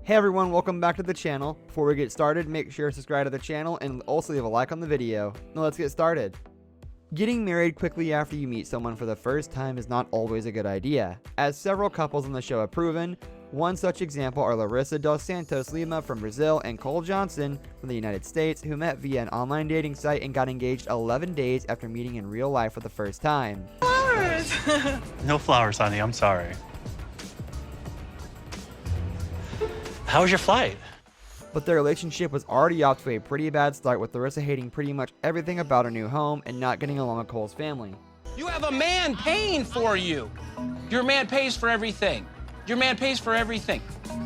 Hey everyone, welcome back to the channel. Before we get started, make sure to subscribe to the channel and also leave a like on the video. Now let's get started. Getting married quickly after you meet someone for the first time is not always a good idea, as several couples on the show have proven. One such example are Larissa dos Santos Lima from Brazil and Cole Johnson from the United States, who met via an online dating site and got engaged 11 days after meeting in real life for the first time. Flowers! No flowers, honey. I'm sorry. How was your flight? But their relationship was already off to a pretty bad start, with Larissa hating pretty much everything about her new home and not getting along with Cole's family. You have a man paying for you. Your man pays for everything. Your man pays for everything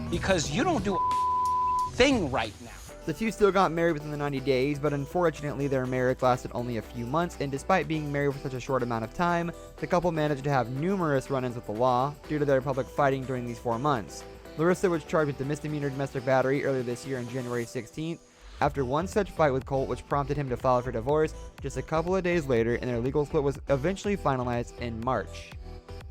because you don't do a thing right now. The two still got married within the 90 days, but unfortunately their marriage lasted only a few months, and despite being married for such a short amount of time, the couple managed to have numerous run-ins with the law due to their public fighting during these 4 months. Larissa was charged with the misdemeanor domestic battery earlier this year on January 16th, after one such fight with Colt, which prompted him to file for divorce just a couple of days later, and their legal split was eventually finalized in March.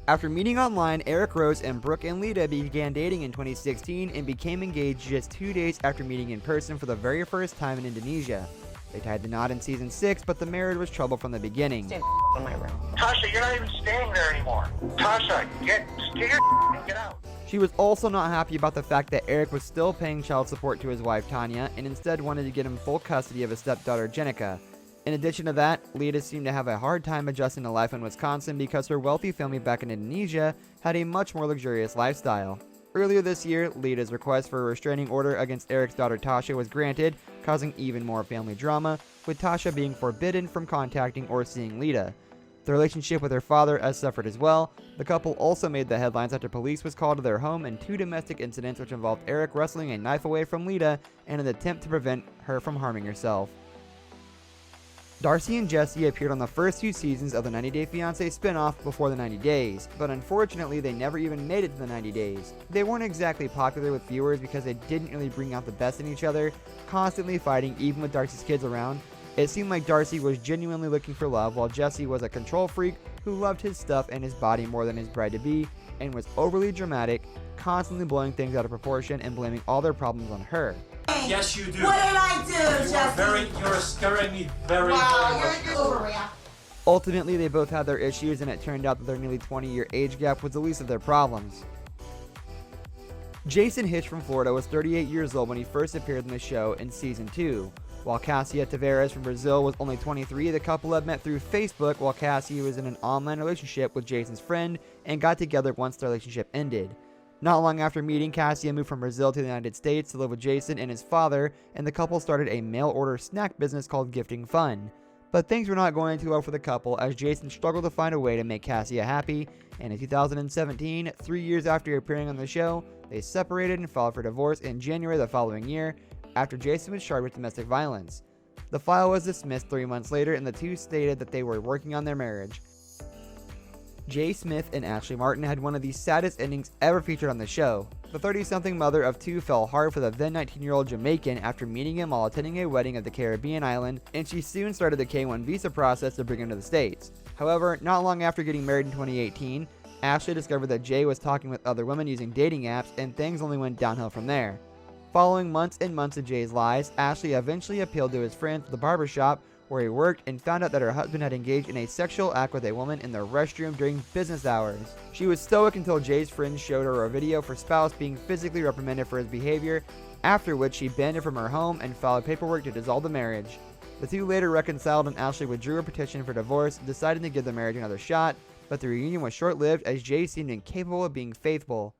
After meeting online, Eric Rose and Brooke and Lita began dating in 2016 and became engaged just 2 days after meeting in person for the very first time in Indonesia. They tied the knot in season 6, but the marriage was trouble from the beginning. Stay in my room. Tasha, you're not even staying there anymore. Tasha, get your and get out. She was also not happy about the fact that Eric was still paying child support to his wife Tanya, and instead wanted to get him full custody of his stepdaughter Jenica. In addition to that, Lita seemed to have a hard time adjusting to life in Wisconsin because her wealthy family back in Indonesia had a much more luxurious lifestyle. Earlier this year, Lita's request for a restraining order against Eric's daughter Tasha was granted, causing even more family drama, with Tasha being forbidden from contacting or seeing Lita. The relationship with her father has suffered as well. The couple also made the headlines after police was called to their home in 2 domestic incidents, which involved Eric wrestling a knife away from Lita in an attempt to prevent her from harming herself. Darcy and Jesse appeared on the first 2 seasons of the 90 Day Fiance spinoff before the 90 days, but unfortunately they never even made it to the 90 days. They weren't exactly popular with viewers because they didn't really bring out the best in each other, constantly fighting even with Darcy's kids around. It seemed like Darcy was genuinely looking for love, while Jesse was a control freak who loved his stuff and his body more than his bride-to-be, and was overly dramatic, constantly blowing things out of proportion and blaming all their problems on her. Yes, you do. What did I do, Jesse? You're scaring me very, Wow, very you're overreacting. Ultimately, they both had their issues, and it turned out that their nearly 20-year age gap was the least of their problems. Jason Hitch from Florida was 38 years old when he first appeared in the show in Season 2. While Cassia Tavares from Brazil was only 23, the couple had met through Facebook while Cassia was in an online relationship with Jason's friend and got together once the relationship ended. Not long after meeting, Cassia moved from Brazil to the United States to live with Jason and his father, and the couple started a mail-order snack business called Gifting Fun. But things were not going too well for the couple, as Jason struggled to find a way to make Cassia happy, and in 2017, 3 years after appearing on the show, they separated and filed for divorce in January the following year, after Jason was charged with domestic violence. The file was dismissed 3 months later, and the two stated that they were working on their marriage. Jay Smith and Ashley Martin had one of the saddest endings ever featured on the show. The 30-something mother of 2 fell hard for the then 19-year-old Jamaican after meeting him while attending a wedding at the Caribbean island, and she soon started the K-1 visa process to bring him to the States. However, not long after getting married in 2018, Ashley discovered that Jay was talking with other women using dating apps, and things only went downhill from there. Following months and months of Jay's lies, Ashley eventually appealed to his friends at the barbershop where he worked and found out that her husband had engaged in a sexual act with a woman in the restroom during business hours. She was stoic until Jay's friends showed her a video of her spouse being physically reprimanded for his behavior, after which she banned him from her home and filed paperwork to dissolve the marriage. The two later reconciled, and Ashley withdrew her petition for divorce, deciding to give the marriage another shot, but the reunion was short-lived as Jay seemed incapable of being faithful.